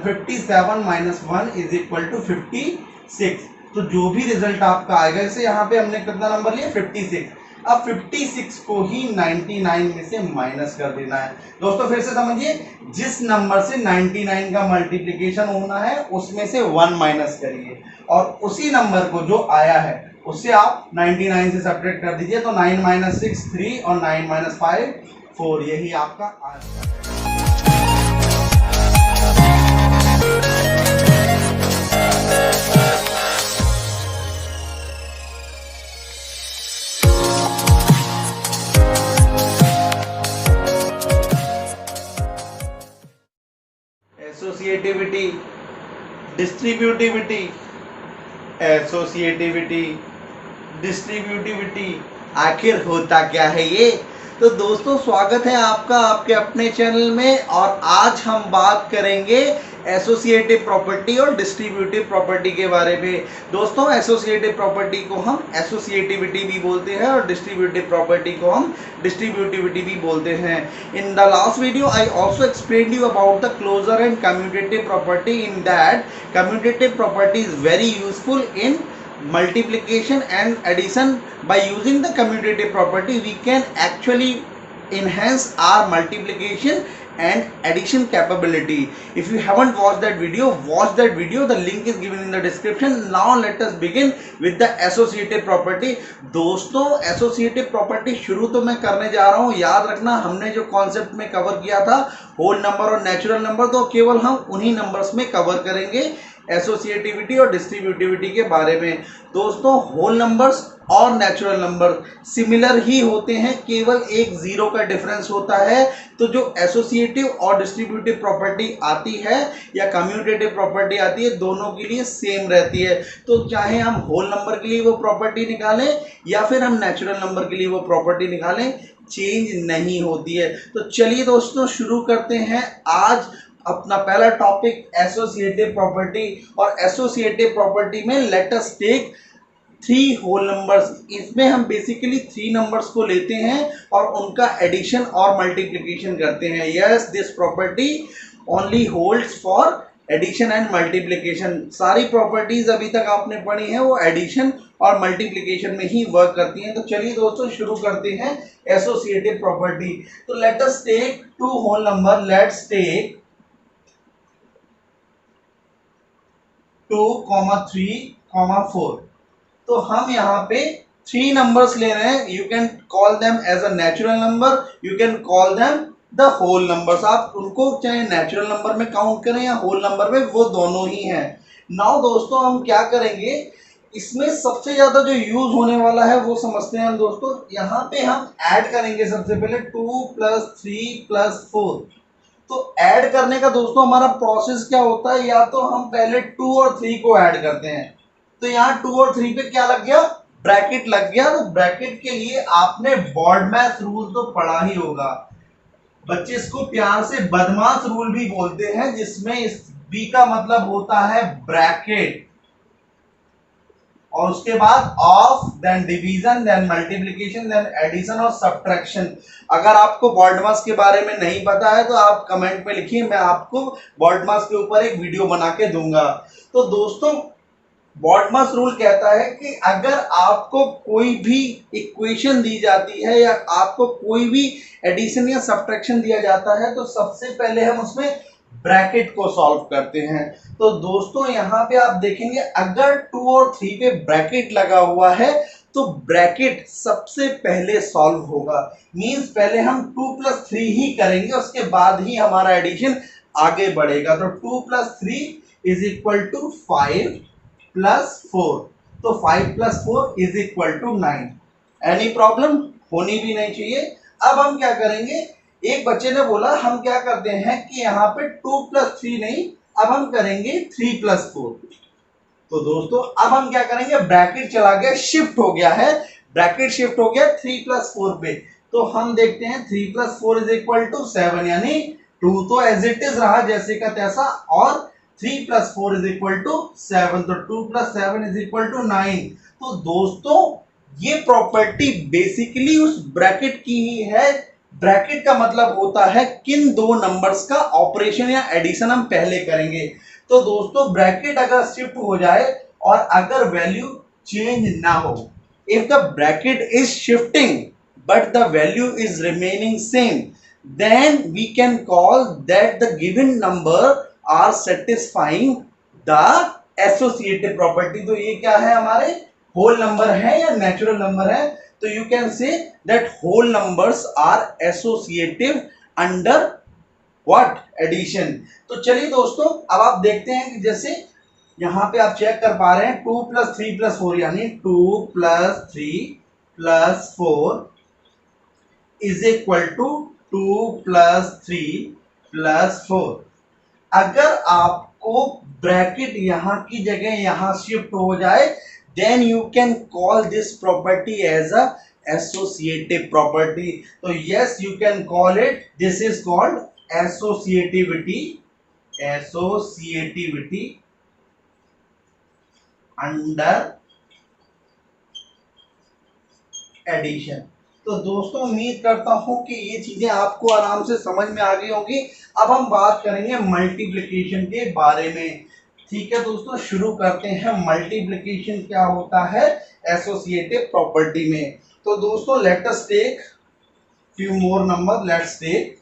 57 is equal to 56। तो जो भी रिजल्ट आपका आएगा, जैसे यहाँ पे हमने कितना नंबर लिया 56, अब 56 को ही 99 में से माइनस कर देना है। दोस्तों फिर से समझिए, जिस नंबर से 99 का मल्टीप्लिकेशन होना है उसमें से 1 माइनस करिए और उसी नंबर को जो आया है उससे आप 99 से सब्ट्रैक्ट कर दीजिए। तो 9 - 6 3 और 9 - 5 4, यही आपका आंसर है। एसोसिएटिविटी, डिस्ट्रीब्यूटिविटी, एसोसिएटिविटी, डिस्ट्रीब्यूटिविटी, आखिर होता क्या है ये? तो दोस्तों स्वागत है आपका आपके अपने चैनल में, और आज हम बात करेंगे एसोसिएटिव प्रॉपर्टी और डिस्ट्रीब्यूटिव प्रॉपर्टी के बारे में। दोस्तों एसोसिएटिव प्रॉपर्टी को हम एसोसिएटिविटी भी बोलते हैं और डिस्ट्रीब्यूटिव प्रॉपर्टी को हम डिस्ट्रीब्यूटिविटी भी बोलते हैं। In the last video I also explained you about the closer and commutative property. In that commutative property is very useful in multiplication and addition. By using the commutative property we can actually enhance our multiplication and addition capability. If you haven't watched that video, watch that video, the link is given in the description. Now let us begin with the associative property. दोस्तों associative property शुरू तो मैं करने जा रहा हूँ, याद रखना हमने जो कॉन्सेप्ट में कवर किया था होल नंबर और नेचुरल नंबर, तो केवल हम उन्हीं नंबर्स में कवर करेंगे एसोसिएटिविटी और डिस्ट्रीब्यूटिविटी के बारे में। दोस्तों होल नंबर्स और नेचुरल नंबर सिमिलर ही होते हैं, केवल एक जीरो का डिफरेंस होता है। तो जो एसोसिएटिव और डिस्ट्रीब्यूटिव प्रॉपर्टी आती है या कम्यूटेटिव प्रॉपर्टी आती है, दोनों के लिए सेम रहती है। तो चाहे हम होल नंबर के लिए वो प्रॉपर्टी निकालें या फिर हम नेचुरल नंबर के लिए वो प्रॉपर्टी निकालें, चेंज नहीं होती है। तो चलिए दोस्तों शुरू करते हैं आज अपना पहला टॉपिक एसोसिएटिव प्रॉपर्टी। और एसोसिएटिव प्रॉपर्टी में let us take 3 whole numbers. इसमें हम बेसिकली 3 नंबर्स को लेते हैं और उनका एडिशन और मल्टीप्लिकेशन करते हैं। Yes, this property only holds for addition and multiplication. सारी प्रॉपर्टीज अभी तक आपने पढ़ी हैं वो एडिशन और मल्टीप्लिकेशन में ही वर्क करती हैं। तो चलिए दोस्तों शुरू करते हैं एसोसिएटिव प्रॉपर्टी। तो let us take 2 whole number. Let's take 2, 3, 4। तो हम यहाँ पे 3 नंबर्स ले रहे हैं। You can call them as a natural number, you can call them the whole numbers. आप उनको चाहे नेचुरल नंबर में काउंट करें या होल नंबर में, वो दोनों ही हैं। नाउ दोस्तों हम क्या करेंगे, इसमें सबसे ज्यादा जो यूज होने वाला है वो समझते हैं हम दोस्तों। यहाँ पे हम ऐड करेंगे सबसे पहले 2 + 3 + 4। तो ऐड करने का दोस्तों हमारा प्रोसेस क्या होता है, या तो हम पहले 2 और 3 को ऐड करते हैं। तो यहाँ 2 और 3 पे क्या लग गया, ब्रैकेट लग गया। तो ब्रैकेट के लिए आपने बॉडमैस रूल तो पढ़ा ही होगा। बच्चे इसको प्यार से बदमाश रूल भी बोलते हैं, जिसमें इस बी का मतलब होता है ब्रैकेट, और उसके बाद of, then division, then multiplication, then addition और सब्ट्रैक्शन। अगर आपको बॉडमास के बारे में नहीं पता है तो आप कमेंट में लिखिए, मैं आपको बॉडमास के ऊपर एक वीडियो बना के दूंगा। तो दोस्तों बॉडमास रूल कहता है कि अगर आपको कोई भी इक्वेशन दी जाती है या आपको कोई भी एडिशन या सब्ट्रैक्शन दिया जाता है, तो सबसे पहले हम उसमें ब्रैकेट को सॉल्व करते हैं। तो दोस्तों यहाँ पे आप देखेंगे अगर 2 और 3 पे ब्रैकेट लगा हुआ है तो ब्रैकेट सबसे पहले सॉल्व होगा। मींस पहले हम 2 + 3 ही करेंगे, उसके बाद ही हमारा एडिशन आगे बढ़ेगा। तो 2 + 3 = 5 + 4। तो 5 + 4 = 9। एनी प्रॉब्लम होनी भी नहीं चाहिए। अब हम क्या करेंगे, एक बच्चे ने बोला हम क्या करते हैं कि यहाँ पे 2 + 3 नहीं, अब हम करेंगे 3 + 4। तो दोस्तों अब हम क्या करेंगे, ब्रैकेट चला गया, शिफ्ट हो गया है, ब्रैकेट शिफ्ट हो गया 3 + 4 पे। तो हम देखते हैं 3 + 4 = 7, यानी 2 तो एज इट इज रहा जैसे का तैसा, और 3 + 4 = 7। तो 2 + 7 = 9। तो दोस्तों ये प्रॉपर्टी बेसिकली उस ब्रैकेट की ही है ब्रैकेट का मतलब होता है किन दो नंबर्स का ऑपरेशन या एडिशन हम पहले करेंगे। तो दोस्तों ब्रैकेट अगर शिफ्ट हो जाए और अगर वैल्यू चेंज ना हो, if the bracket is shifting but the value is remaining same, then we can call that the given number are satisfying the associative property. तो ये क्या है, हमारे होल नंबर है या नेचुरल नंबर है? तो you can say that whole numbers are associative under what? Addition। तो चलिए दोस्तों अब आप देखते हैं कि जैसे यहां पे आप चेक कर पा रहे हैं 2 + 3 + 4 यानी 2 + 3 + 4 इज इक्वल टू 2 + 3 + 4। अगर आपको ब्रैकेट यहां की जगह यहां शिफ्ट हो जाए, then you can call this property as a associative property। तो yes, you can call it, this is called associativity, associativity under addition. तो दोस्तों उम्मीद करता हूं कि ये चीजें आपको आराम से समझ में आ गई होंगी। अब हम बात करेंगे मल्टीप्लिकेशन के बारे में। ठीक है दोस्तों, शुरू करते हैं। मल्टीप्लिकेशन क्या होता है एसोसिएटिव प्रॉपर्टी में। तो दोस्तों let us take few more number, let's take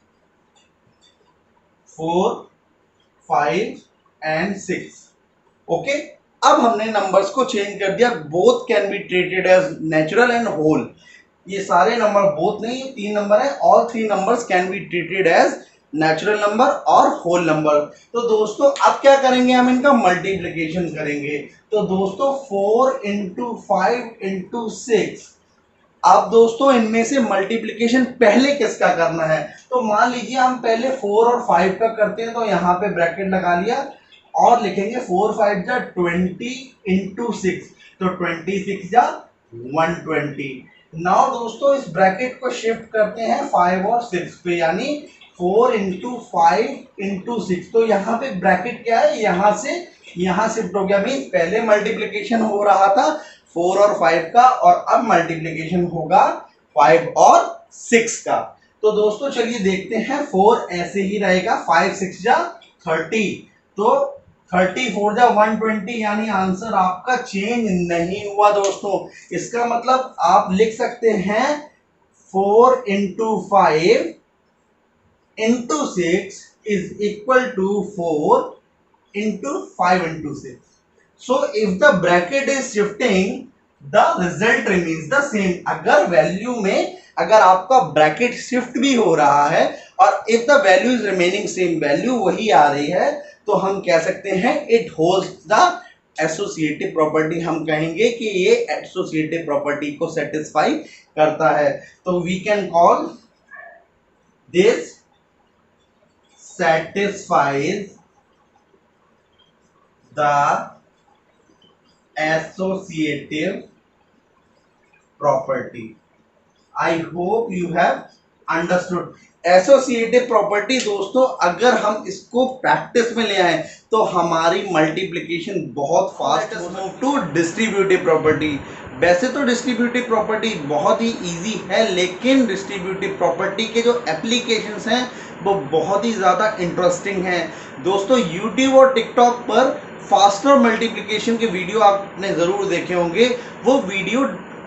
4, 5 and 6। Okay, अब हमने नंबर्स को चेंज कर दिया। Both can be treated as natural and whole. ये सारे नंबर बोथ नहीं, 3 नंबर है। All 3 numbers can be treated as natural number और होल नंबर। तो दोस्तों अब क्या करेंगे, हम इनका मल्टीप्लिकेशन करेंगे। तो दोस्तों 4 × 5 × 6। अब दोस्तों इनमें से मल्टीप्लिकेशन पहले किसका करना है? तो मान लीजिए हम पहले 4 और 5 का करते हैं, तो यहाँ पे ब्रैकेट लगा लिया और लिखेंगे 4 5 जा 20 × 6। तो 26 जा 120। नाउ दोस्तों इस ब्रैकेट को शिफ्ट करते हैं 5 और 6 पे, यानी 4 × 5 × 6। तो यहाँ पे ब्रैकेट क्या है, यहाँ शिफ्ट हो गया। मीन पहले मल्टीप्लिकेशन हो रहा था 4 और 5 का, और अब मल्टीप्लिकेशन होगा 5 और 6 का। तो दोस्तों चलिए देखते हैं। 4 ऐसे ही रहेगा, 5 6 जा 30। तो 34 जा 120, यानी आंसर आपका चेंज नहीं हुआ दोस्तों। इसका मतलब आप लिख सकते हैं 4 × 5 × 6 is equal to 4 × 5 × 6। So if the bracket is shifting, the result remains the same। अगर वैल्यू में अगर आपका ब्रैकेट शिफ्ट भी हो रहा है और if the value is remaining same, value वही आ रही है, तो हम कह सकते हैं it holds the associative property. हम कहेंगे कि ये एसोसिएटिव प्रॉपर्टी को सेटिस्फाई करता है। तो we can call this satisfies the associative property। I hope you have understood। Associative property दोस्तों अगर हम इसको प्रैक्टिस में ले आए तो हमारी मल्टीप्लिकेशन बहुत फास्ट हो। To distributive property. वैसे तो डिस्ट्रीब्यूटिव प्रॉपर्टी बहुत ही इजी है, लेकिन डिस्ट्रीब्यूटिव प्रॉपर्टी के जो एप्लीकेशंस हैं वो बहुत ही ज़्यादा इंटरेस्टिंग हैं दोस्तों। यूट्यूब और टिकटॉक पर फास्टर मल्टीप्लिकेशन के वीडियो आपने ज़रूर देखे होंगे। वो वीडियो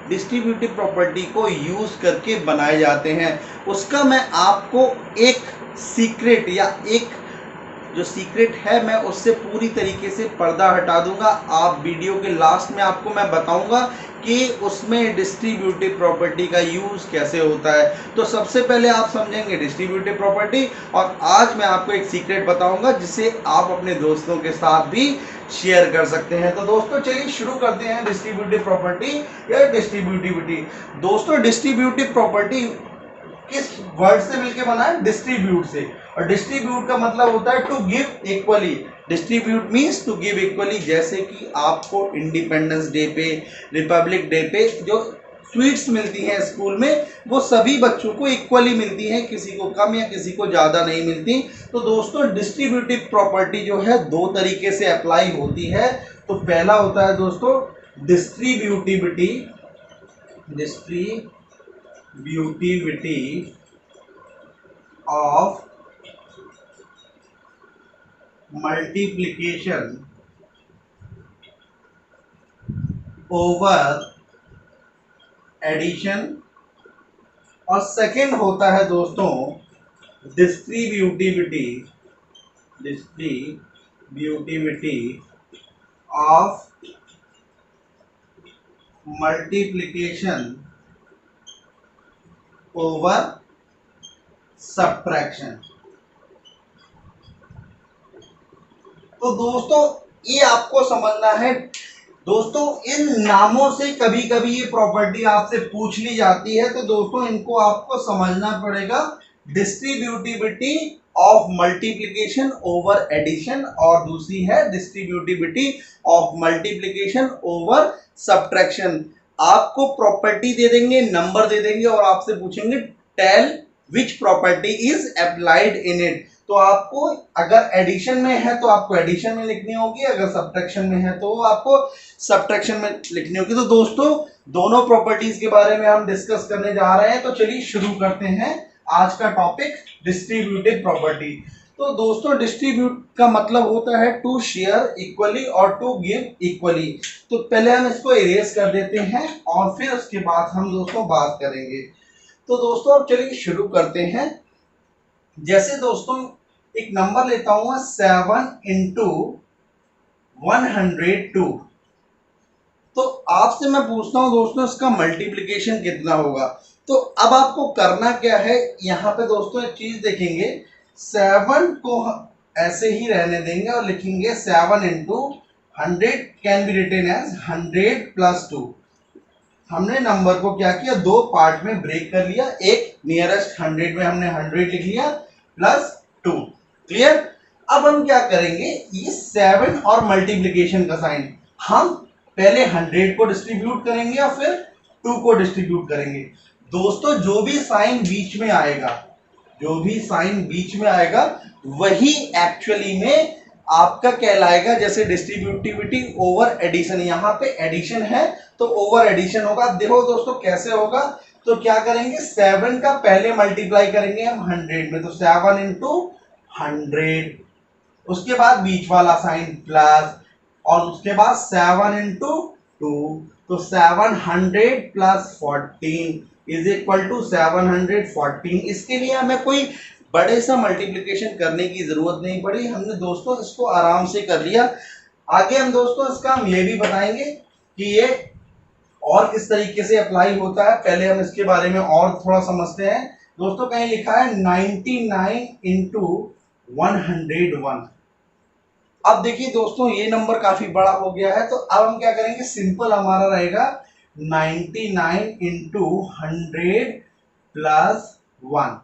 डिस्ट्रीब्यूटिव प्रॉपर्टी को यूज़ करके बनाए जाते हैं। उसका मैं आपको एक सीक्रेट या एक जो सीक्रेट है मैं उससे पूरी तरीके से पर्दा हटा दूंगा। आप वीडियो के लास्ट में आपको मैं बताऊंगा कि उसमें डिस्ट्रीब्यूटिव प्रॉपर्टी का यूज़ कैसे होता है। तो सबसे पहले आप समझेंगे डिस्ट्रीब्यूटिव प्रॉपर्टी, और आज मैं आपको एक सीक्रेट बताऊंगा जिसे आप अपने दोस्तों के साथ भी शेयर कर सकते हैं। तो दोस्तों चलिए शुरू करते हैं डिस्ट्रीब्यूटिव प्रॉपर्टी या डिस्ट्रीब्यूटिविटी। दोस्तों डिस्ट्रीब्यूटिव प्रॉपर्टी किस वर्ड से मिलकर बना है? डिस्ट्रीब्यूट से। और डिस्ट्रीब्यूट का मतलब होता है to give equally. Distribute means to give equally. जैसे कि आपको इंडिपेंडेंस डे पे, रिपब्लिक डे पे जो स्वीट्स मिलती हैं स्कूल में, वो सभी बच्चों को इक्वली मिलती हैं, किसी को कम या किसी को ज़्यादा नहीं मिलती। तो दोस्तों डिस्ट्रीब्यूटिव प्रॉपर्टी जो है दो तरीके से अप्लाई होती है। तो पहला होता है दोस्तों distributivity of multiplication over addition, और सेकंड होता है दोस्तों distributivity of multiplication over subtraction. तो दोस्तों ये आपको समझना है। दोस्तों इन नामों से कभी कभी ये प्रॉपर्टी आपसे पूछ ली जाती है, तो दोस्तों इनको आपको समझना पड़ेगा। Distributivity of multiplication over addition, और दूसरी है distributivity of multiplication over subtraction. आपको प्रॉपर्टी दे देंगे, नंबर दे देंगे और आपसे पूछेंगे tell which property is applied in it. तो आपको अगर एडिशन में है तो आपको एडिशन में लिखनी होगी, अगर सब्ट्रैक्शन में है तो आपको सब्ट्रैक्शन में लिखनी होगी। तो दोस्तों दोनों प्रॉपर्टीज के बारे में हम डिस्कस करने जा रहे हैं। तो चलिए शुरू करते हैं आज का टॉपिक, डिस्ट्रीब्यूटिव प्रॉपर्टी। तो दोस्तों डिस्ट्रीब्यूट का मतलब होता है टू शेयर इक्वली और टू गिव इक्वली। तो पहले हम इसको इरेज कर देते हैं और फिर उसके बाद हम दोस्तों बात करेंगे। तो दोस्तों अब चलिए शुरू करते हैं। जैसे दोस्तों एक नंबर लेता हूं 7 इंटू 102। तो आपसे मैं पूछता हूं दोस्तों इसका मल्टीप्लिकेशन कितना होगा। तो अब आपको करना क्या है, यहां पे दोस्तों एक चीज देखेंगे, 7 को ऐसे ही रहने देंगे और लिखेंगे 7 into 100 can be written as 100 plus 2। हमने नंबर को क्या किया, दो पार्ट में ब्रेक कर लिया। एक नियरेस्ट 100 में हमने 100 लिख लिया प्लस 2। क्लियर। अब हम क्या करेंगे, ये 7 और मल्टीप्लिकेशन का साइन हम पहले 100 को डिस्ट्रीब्यूट करेंगे और फिर 2 को डिस्ट्रीब्यूट करेंगे। दोस्तों जो भी साइन बीच में आएगा, वही एक्चुअली में आपका कहलाएगा जैसे डिस्ट्रीब्यूटिविटी ओवर एडिशन। यहाँ पे एडिशन है तो ओवर एडिशन होगा। देखो दोस्तों कैसे होगा, तो क्या करेंगे, 7 का पहले मल्टीप्लाई करेंगे हम 100 में, तो 7 इंटू 100, उसके बाद बीच वाला साइन प्लस, और उसके बाद 7 इंटू 2, तो 700 प्लस 14 इज इक्वल टू 714। इसके लिए हमें कोई बड़े सा मल्टीप्लिकेशन करने की जरूरत नहीं पड़ी, हमने दोस्तों इसको आराम से कर लिया। आगे हम दोस्तों इसका हम ये भी बताएंगे कि ये और किस तरीके से अप्लाई होता है। पहले हम इसके बारे में और थोड़ा समझते हैं। दोस्तों कहीं लिखा है 99 इंटू 101। अब देखिए दोस्तों ये नंबर काफी बड़ा हो गया है, तो अब हम क्या करेंगे, सिंपल हमारा रहेगा 99 इंटू 100 प्लस 1।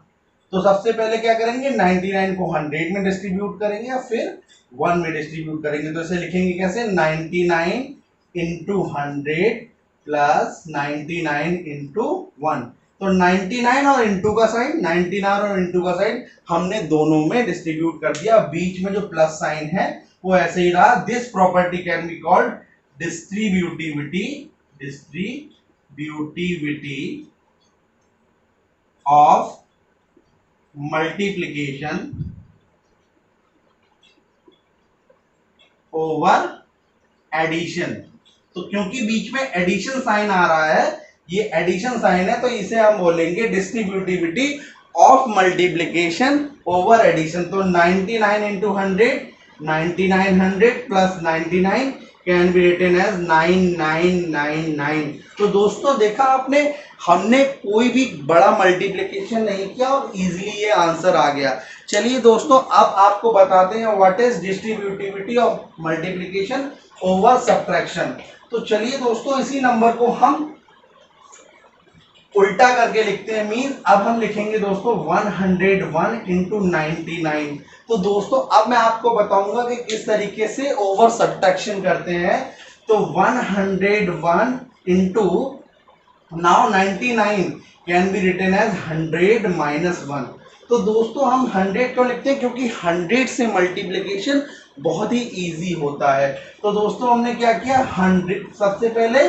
तो सबसे पहले क्या करेंगे, 99 को 100 में डिस्ट्रीब्यूट करेंगे और फिर 1 में डिस्ट्रीब्यूट करेंगे। तो इसे लिखेंगे कैसे, 99 इंटू 100 प्लस 99 इंटू 1। तो 99 और इंटू का साइन, 99 और इंटू का साइन हमने दोनों में डिस्ट्रीब्यूट कर दिया। बीच में जो प्लस साइन है वो ऐसे ही रहा। This property can be called distributivity of multiplication over addition. तो क्योंकि बीच में एडिशन साइन आ रहा है, ये एडिशन साइन है, तो इसे हम बोलेंगे distributivity of multiplication over addition. तो 99 into 100, 9900 plus 99 can be written as 9999। तो दोस्तों देखा आपने, हमने कोई भी बड़ा मल्टीप्लिकेशन नहीं किया और इजीली ये आंसर आ गया। चलिए दोस्तों अब आपको बताते हैं what is distributivity of multiplication over subtraction. तो चलिए दोस्तों इसी नंबर को हम उल्टा करके लिखते हैं। मीन अब हम लिखेंगे दोस्तों 101 इंटू 99। तो दोस्तों अब मैं आपको बताऊंगा कि किस तरीके से ओवर सब्ट्रैक्शन करते हैं। तो 101 into, now 99 can be written as 100 minus 1। तो दोस्तों हम 100 क्यों लिखते हैं, क्योंकि 100 से मल्टीप्लिकेशन बहुत ही इजी होता है। तो दोस्तों हमने क्या किया, 100 सबसे पहले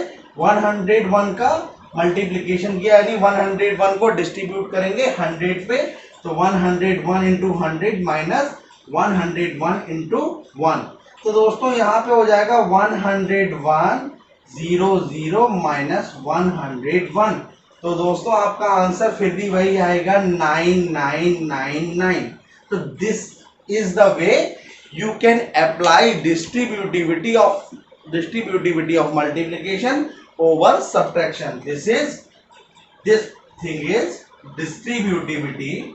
101 का मल्टीप्लिकेशन किया, यानी 101 को डिस्ट्रीब्यूट करेंगे 100 पे, तो 101 इंटू 100 माइनस 101 इंटू 1। तो दोस्तों यहाँ पे हो जाएगा 101 00 माइनस 101। तो दोस्तों आपका आंसर फिर भी वही आएगा 9999। तो this is the way you can apply distributivity of multiplication over subtraction. This thing is distributivity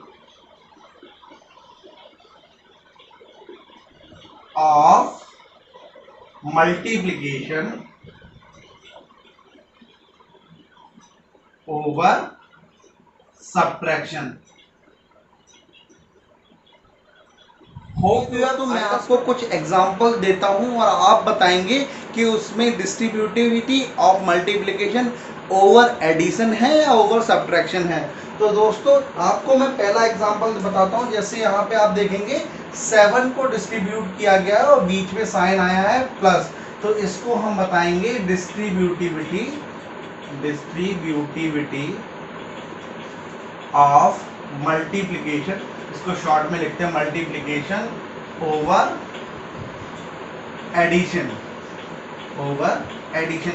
of multiplication over subtraction. हो गया तो मैं आपको कुछ एग्जांपल देता हूं और आप बताएंगे कि उसमें distributivity of multiplication over addition है या ओवर सब्ट्रैक्शन है। तो दोस्तों आपको मैं पहला एग्जांपल बताता हूं। जैसे यहाँ पे आप देखेंगे 7 को डिस्ट्रीब्यूट किया गया है और बीच में साइन आया है प्लस, तो इसको हम बताएंगे डिस्ट्रीब्यूटिविटी ऑफ मल्टीप्लिकेशन। इसको शॉर्ट में लिखते हैं मल्टीप्लिकेशन ओवर एडिशन,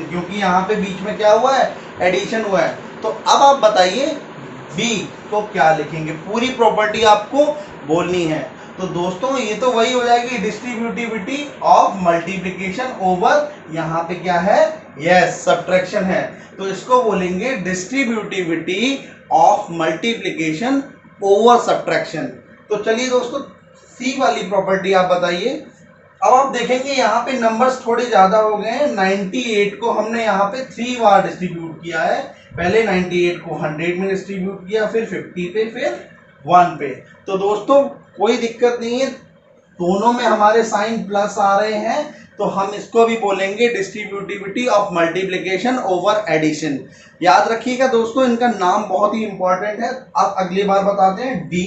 क्योंकि यहाँ पे बीच में क्या हुआ है, एडिशन हुआ है। तो अब आप बताइए बी को क्या लिखेंगे, पूरी प्रॉपर्टी आपको बोलनी है। तो दोस्तों ये तो वही हो जाएगी डिस्ट्रीब्यूटिविटी ऑफ मल्टीप्लिकेशन ओवर, यहाँ पे क्या है, यस सब्ट्रैक्शन है। तो इसको बोलेंगे distributivity of multiplication over subtraction. तो चलिए दोस्तों सी वाली प्रॉपर्टी आप बताइए। अब आप देखेंगे यहाँ पे नंबर्स थोड़े ज्यादा हो गए हैं। 98 को हमने यहाँ पे 3 बार डिस्ट्रीब्यूट किया है। पहले 98 को 100 में डिस्ट्रीब्यूट किया, फिर 50 पे, फिर 1 पे। तो दोस्तों कोई दिक्कत नहीं है, दोनों में हमारे साइन प्लस आ रहे हैं, तो हम इसको भी बोलेंगे distributivity of multiplication over addition. याद रखिएगा दोस्तों, इनका नाम बहुत ही इंपॉर्टेंट है। अब अगली बार बताते हैं डी,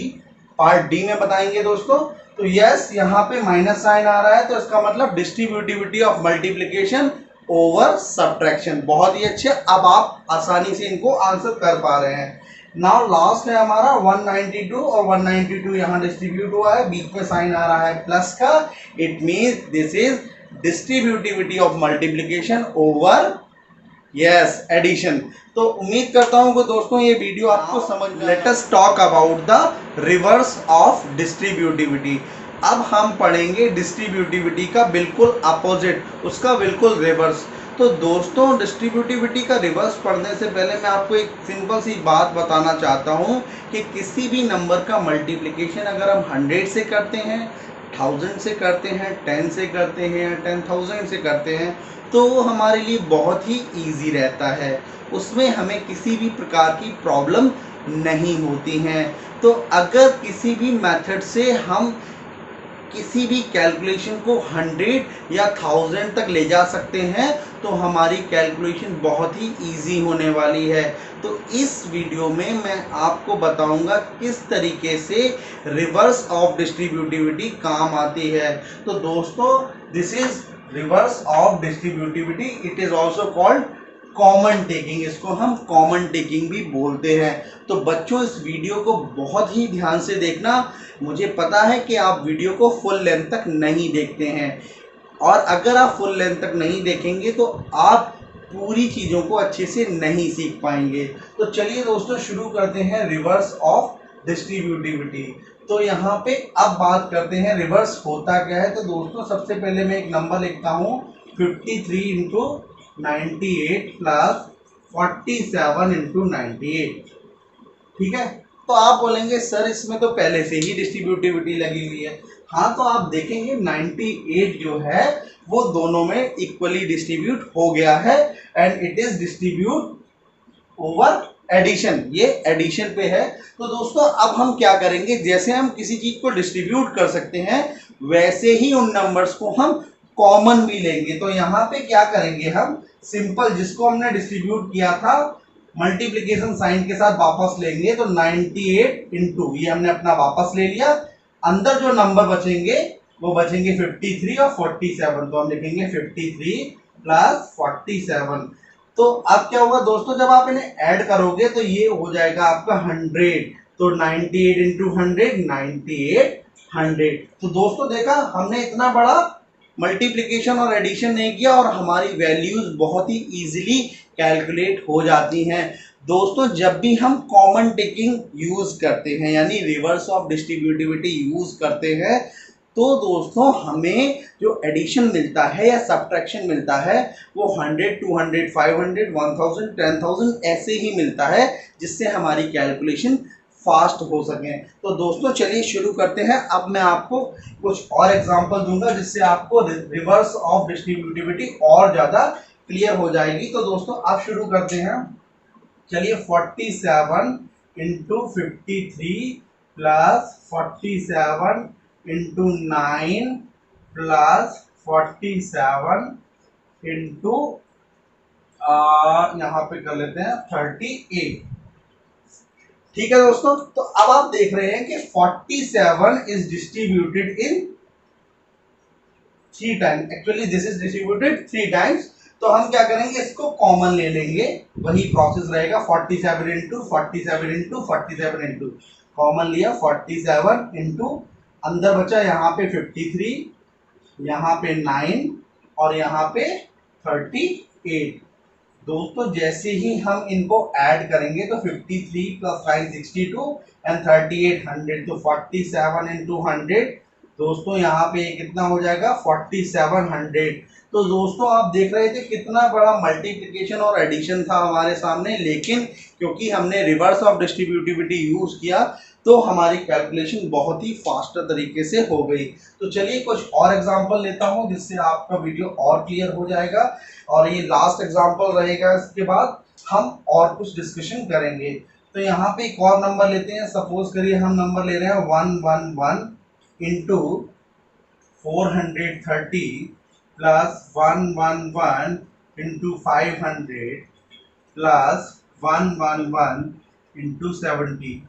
पार्ट डी में बताएंगे दोस्तों। तो यस यहाँ पे माइनस साइन आ रहा है, तो इसका मतलब distributivity of multiplication over subtraction. बहुत ही अच्छे, अब आप आसानी से इनको आंसर कर पा रहे हैं। नाउ लास्ट है हमारा 192 और 192 यहाँ डिस्ट्रीब्यूट हुआ है, बीच में साइन आ रहा है प्लस का। It means this is distributivity of multiplication over yes addition. तो उम्मीद करता हूं कि दोस्तों ये वीडियो आपको समझ में। Let us talk about the reverse of distributivity. अब हम पढ़ेंगे डिस्ट्रीब्यूटिविटी का बिल्कुल अपोजिट, उसका बिल्कुल रिवर्स। तो दोस्तों डिस्ट्रीब्यूटिविटी का रिवर्स पढ़ने से पहले मैं आपको एक सिंपल सी बात बताना चाहता हूं कि किसी भी नंबर का मल्टीप्लिकेशन अगर हम 100 से करते हैं, 1000 से करते हैं, 10 से करते हैं, 10,000 से करते हैं, तो वो हमारे लिए बहुत ही इजी रहता है। उसमें हमें किसी भी प्रकार की प्रॉब्लम नहीं होती हैं। तो अगर किसी भी मेथड से हम किसी भी कैलकुलेशन को 100 या 1000 तक ले जा सकते हैं, तो हमारी कैलकुलेशन बहुत ही इजी होने वाली है। तो इस वीडियो में मैं आपको बताऊंगा किस तरीके से रिवर्स ऑफ डिस्ट्रीब्यूटिविटी काम आती है। तो दोस्तों this is reverse of distributivity, it is also called common taking. इसको हम कॉमन टेकिंग भी बोलते हैं। तो बच्चों इस वीडियो को बहुत ही ध्यान से देखना। मुझे पता है कि आप वीडियो को फुल लेंथ तक नहीं देखते हैं, और अगर आप फुल लेंथ तक नहीं देखेंगे तो आप पूरी चीज़ों को अच्छे से नहीं सीख पाएंगे। तो चलिए दोस्तों शुरू करते हैं रिवर्स ऑफ डिस्ट्रीब्यूटिविटी। तो यहाँ पे अब बात करते हैं रिवर्स होता क्या है। तो दोस्तों सबसे पहले मैं एक नंबर लिखता हूँ 53 इंटू 98 प्लस 47 इंटू 98। ठीक है, तो आप बोलेंगे सर इसमें तो पहले से ही डिस्ट्रीब्यूटिविटी लगी हुई है। हाँ, तो आप देखेंगे 98 जो है वो दोनों में इक्वली डिस्ट्रीब्यूट हो गया है, and it is distribute over addition. ये एडिशन पे है। तो दोस्तों अब हम क्या करेंगे, जैसे हम किसी चीज को डिस्ट्रीब्यूट कर सकते हैं वैसे ही उन नंबर्स को हम कॉमन भी लेंगे। तो यहाँ पे क्या करेंगे, हम सिंपल जिसको हमने डिस्ट्रीब्यूट किया था मल्टीप्लिकेशन साइन के साथ वापस लेंगे। तो 98 इंटू ये हमने अपना वापस ले लिया, अंदर जो नंबर बचेंगे वो बचेंगे 53 और 47। तो हम लिखेंगे 53 प्लस 47। तो अब क्या होगा दोस्तों, जब आप इन्हें ऐड करोगे तो ये हो जाएगा आपका 100 तो 98 इंटू 100 9800। तो दोस्तों देखा, हमने इतना बड़ा मल्टीप्लिकेशन और एडिशन नहीं किया और हमारी वैल्यूज बहुत ही इजीली कैलकुलेट हो जाती हैं। दोस्तों जब भी हम कॉमन टेकिंग यूज करते हैं यानी रिवर्स ऑफ डिस्ट्रीब्यूटिविटी यूज करते हैं, तो दोस्तों हमें जो एडिशन मिलता है या सब्ट्रैक्शन मिलता है वो 100 200 500 1000 10,000 ऐसे ही मिलता है, जिससे हमारी कैलकुलेशन फास्ट हो सके। तो दोस्तों चलिए शुरू करते हैं। अब मैं आपको कुछ और एग्जांपल दूंगा जिससे आपको रिवर्स ऑफ डिस्ट्रीब्यूटिविटी और ज़्यादा क्लियर हो जाएगी। तो दोस्तों आप शुरू करते हैं। चलिए 47 into 53 plus 47 into 9 plus 47 into यहाँ पे कर लेते हैं 38। ठीक है दोस्तों, तो अब आप देख रहे हैं कि 47 is distributed in 3 times. Actually this is distributed 3 times. तो हम क्या करेंगे, इसको कॉमन ले लेंगे, वही प्रोसेस रहेगा। 47 इंटू 47 इंटू 47 इंटू कॉमन लिया 47 इंटू अंदर बचा यहाँ पे 53, यहाँ पे 9 और यहाँ पे 38। दोस्तों जैसे ही हम इनको ऐड करेंगे तो 53 प्लस 9 62 एंड 38 100, तो 47 इंटू 100 दोस्तों यहाँ पे कितना हो जाएगा 4700। तो दोस्तों आप देख रहे थे कितना बड़ा मल्टीप्लिकेशन और एडिशन था हमारे सामने, लेकिन क्योंकि हमने रिवर्स ऑफ डिस्ट्रीब्यूटिविटी यूज किया तो हमारी कैलकुलेशन बहुत ही फास्टर तरीके से हो गई। तो चलिए कुछ और एग्जांपल लेता हूं जिससे आपका वीडियो और क्लियर हो जाएगा, और ये लास्ट एग्जांपल रहेगा। इसके बाद हम और कुछ डिस्कशन करेंगे। तो यहाँ पे एक और नंबर लेते हैं। सपोज करिए हम नंबर ले रहे हैं 111 into 430 plus 111 into 500 plus 111 into 70।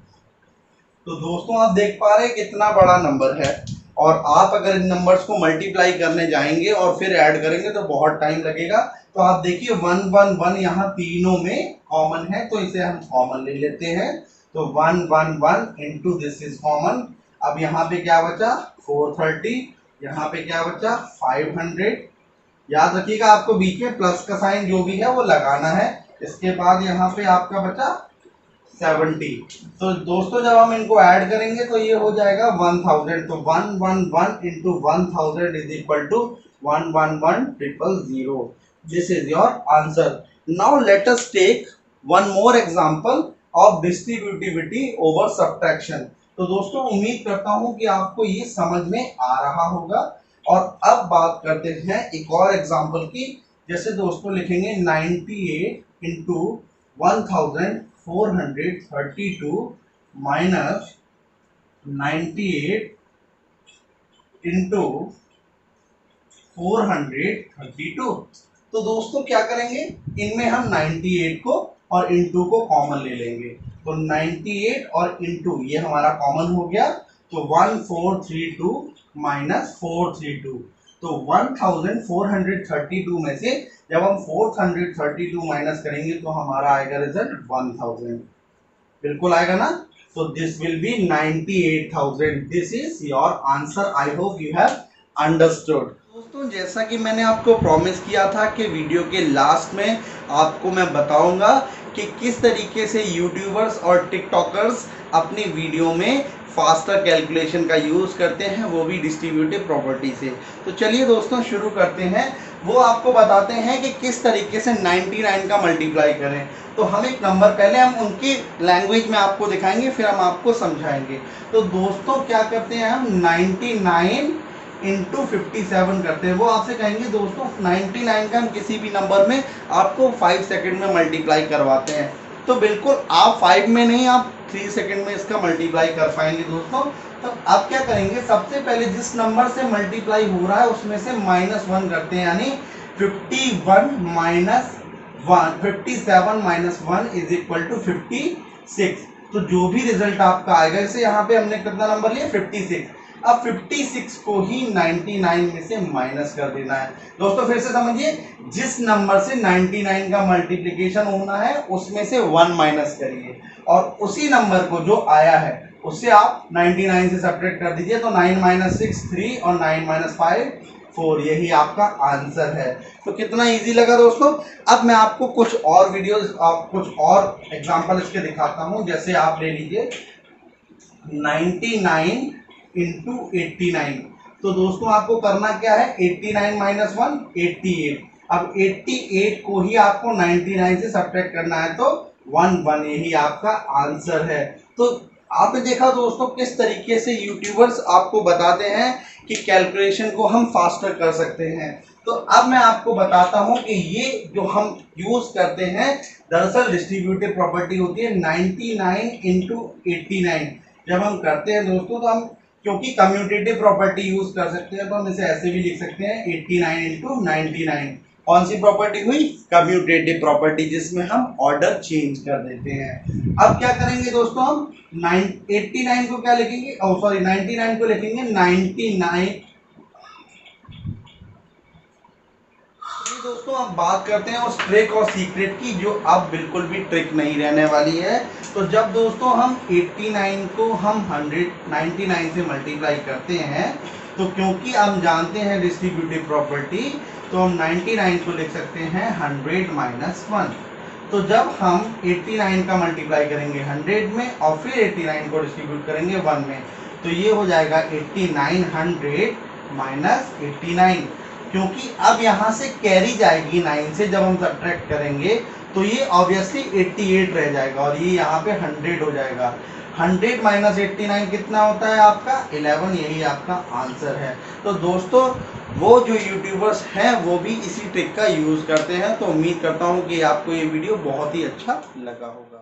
तो दोस्तों आप देख पा रहे हैं कितना बड़ा नंबर है, और आप अगर इन नंबर्स को मल्टीप्लाई करने जाएंगे और फिर ऐड करेंगे तो बहुत टाइम लगेगा। तो आप देखिए 111 यहाँ तीनों में कॉमन है, तो इसे हम कॉमन ले लेते हैं। तो 111 इंटू दिस इज कॉमन। अब यहाँ पे क्या बचा 430, यहाँ पे क्या बचा 500। याद रखिएगा आपको बीच में प्लस का साइन जो भी है वो लगाना है। इसके बाद यहाँ पे आपका बचा 70। तो दोस्तों जब हम इनको ऐड करेंगे तो ये हो जाएगा 1000। तो 111 into 1000 is equal to 111,000। This is your answer. Now let us take one more example of distributivity over subtraction. तो दोस्तों उम्मीद करता हूं कि आपको ये समझ में आ रहा होगा। और अब बात करते हैं एक और एग्जांपल की। जैसे दोस्तों लिखेंगे 98 इंटू 1432 माइनस 98 इंटू 432। तो दोस्तों क्या करेंगे, इनमें हम 98 को और इंटू को कॉमन ले लेंगे। तो 98 और इंटू ये हमारा कॉमन हो गया, तो 1432 माइनस 432। तो 1432 में से जब हम 432 माइनस करेंगे तो हमारा आएगा रिजल्ट 1000। बिल्कुल आएगा ना। तो this will be 98,000। This is your answer. I hope you have understood. दोस्तों जैसा कि मैंने आपको प्रॉमिस किया था कि वीडियो के लास्ट में आपको मैं बताऊंगा कि किस तरीके से यूट्यूबर्स और टिकटॉकर्स अपनी वीडियो में फास्टर कैलकुलेशन का यूज़ करते हैं, वो भी डिस्ट्रीब्यूटिव प्रॉपर्टी से। तो चलिए दोस्तों शुरू करते हैं। वो आपको बताते हैं कि किस तरीके से 99 का मल्टीप्लाई करें। तो हम एक नंबर पहले हम उनकी लैंग्वेज में आपको दिखाएंगे, फिर हम आपको समझाएंगे। तो दोस्तों क्या करते हैं हम 99 इंटू 57 करते हैं। वो आपसे कहेंगे दोस्तों 99 का हम किसी भी नंबर में आपको 5 सेकंड में मल्टीप्लाई करवाते हैं। तो बिल्कुल आप 5 में नहीं, आप 3 सेकंड में इसका मल्टीप्लाई कर पाएंगे दोस्तों। तो आप क्या करेंगे, सबसे पहले जिस नंबर से मल्टीप्लाई हो रहा है उसमें से -1 करते हैं, यानी 51 minus 1 57 minus 1 is equal to 56। तो जो भी रिजल्ट आपका आएगा, जैसे यहाँ पे हमने कितना नंबर लिया 56। अब 56 को ही 99 में से माइनस कर देना है। दोस्तों फिर से समझिए, जिस नंबर से 99 का मल्टीप्लिकेशन होना है उसमें से 1 माइनस करिए और उसी नंबर को जो आया है उससे आप 99 से सब्ट्रैक्ट कर दीजिए। तो 9 माइनस 6 3 और 9 माइनस 5 4, यही आपका आंसर है। तो कितना इजी लगा दोस्तों। अब मैं आपको कुछ और वीडियोस, कुछ और एग्जांपल इसके दिखाता हूं। जैसे आप ले लीजिए 99 इंटू 89। तो दोस्तों आपको करना क्या है, 89 माइनस 1 88। अब 88 को ही आपको 99 से सब्ट्रैक्ट करना है तो 1 यही आपका आंसर है। तो आपने देखा दोस्तों किस तरीके से यूट्यूबर्स आपको बताते हैं कि कैलकुलेशन को हम फास्टर कर सकते हैं। तो अब मैं आपको बताता हूं कि ये जो हम यूज करते हैं दरअसल डिस्ट्रीब्यूटिव प्रॉपर्टी होती है 99 इंटू 89। जब हम करते हैं दोस्तों तो हम क्योंकि कम्यूटेटिव प्रॉपर्टी यूज कर सकते हैं तो हम इसे ऐसे भी लिख सकते हैं 89 इंटू 99। कौन सी प्रॉपर्टी हुई, कम्यूटेटिव प्रॉपर्टी, जिसमें हम ऑर्डर चेंज कर देते हैं। अब क्या करेंगे दोस्तों, हम 89 को क्या लिखेंगे, सॉरी 99 को लिखेंगे 99। दोस्तों अब बात करते हैं उस ट्रिक और सीक्रेट की जो अब बिल्कुल भी ट्रिक नहीं रहने वाली है। तो जब दोस्तों हम 89 को हम 199 से मल्टीप्लाई करते हैं तो क्योंकि हम जानते हैं डिस्ट्रीब्यूटिव प्रॉपर्टी तो हम 99 को लिख सकते हैं 100 माइनस 1। तो जब हम 89 का मल्टीप्लाई करेंगे 100 में और फिर 89 को डिस्ट्रीब्यूट करेंगे 1 में तो ये हो जाएगा 8900 माइनस 89। क्योंकि अब यहाँ से कैरी जाएगी 9 से, जब हम सब्ट्रैक्ट करेंगे तो ये ऑब्वियसली 88 रह जाएगा और ये यहाँ पे 100 हो जाएगा। 100 माइनस 89 कितना होता है आपका 11, यही आपका आंसर है। तो दोस्तों वो जो यूट्यूबर्स हैं वो भी इसी ट्रिक का यूज़ करते हैं। तो उम्मीद करता हूँ कि आपको ये वीडियो बहुत ही अच्छा लगा होगा।